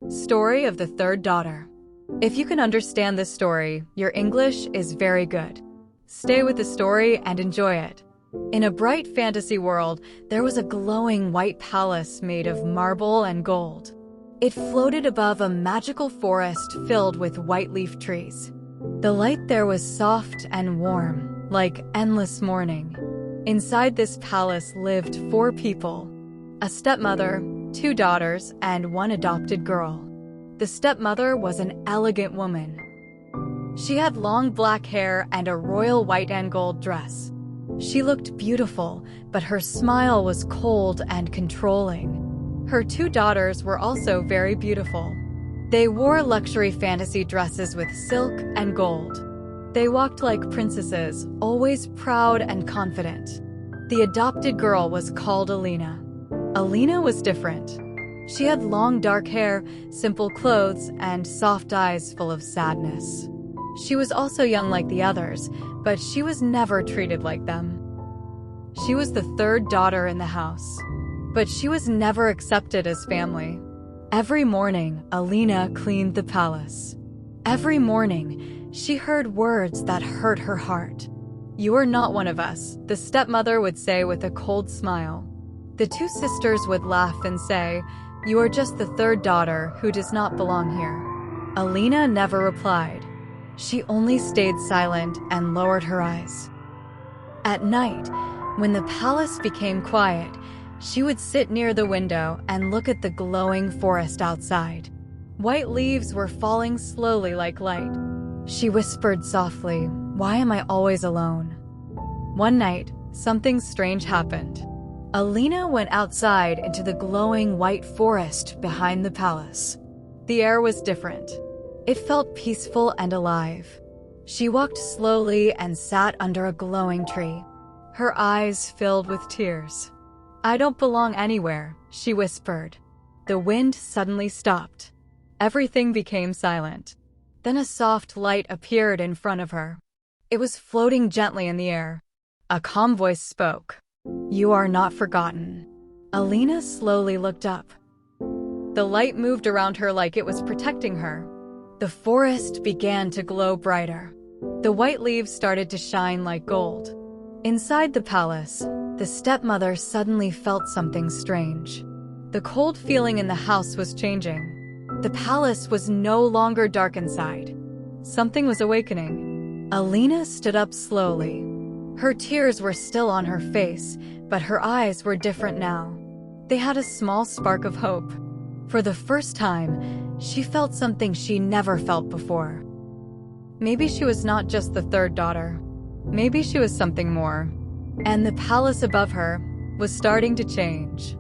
Story of the Third Daughter. If you can understand this story, your English is very good. Stay with the story and enjoy it. In a bright fantasy world, there was a glowing white palace made of marble and gold. It floated above a magical forest filled with white leaf trees. The light there was soft and warm, like endless morning. Inside this palace lived 4 people: a stepmother, 2 daughters, and 1 adopted girl. The stepmother was an elegant woman. She had long black hair and a royal white and gold dress. She looked beautiful, but her smile was cold and controlling. Her 2 daughters were also very beautiful. They wore luxury fantasy dresses with silk and gold. They walked like princesses, always proud and confident. The adopted girl was called Alina. Alina was different. She had long dark hair, simple clothes, and soft eyes full of sadness. She was also young like the others, but she was never treated like them. She was the 3rd daughter in the house, but she was never accepted as family. Every morning, Alina cleaned the palace. Every morning, she heard words that hurt her heart. "You are not one of us," the stepmother would say with a cold smile. The 2 sisters would laugh and say, "You are just the 3rd daughter who does not belong here." Alina never replied. She only stayed silent and lowered her eyes. At night, when the palace became quiet, she would sit near the window and look at the glowing forest outside. White leaves were falling slowly like light. She whispered softly, "Why am I always alone?" One night, something strange happened. Alina went outside into the glowing white forest behind the palace. The air was different. It felt peaceful and alive. She walked slowly and sat under a glowing tree. Her eyes filled with tears. "I don't belong anywhere," she whispered. The wind suddenly stopped. Everything became silent. Then a soft light appeared in front of her. It was floating gently in the air. A calm voice spoke. "You are not forgotten." Alina slowly looked up. The light moved around her like it was protecting her. The forest began to glow brighter. The white leaves started to shine like gold. Inside the palace, the stepmother suddenly felt something strange. The cold feeling in the house was changing. The palace was no longer dark inside. Something was awakening. Alina stood up slowly. Her tears were still on her face, but her eyes were different now. They had a small spark of hope. For the first time, she felt something she never felt before. Maybe she was not just the 3rd daughter. Maybe she was something more. And the palace above her was starting to change.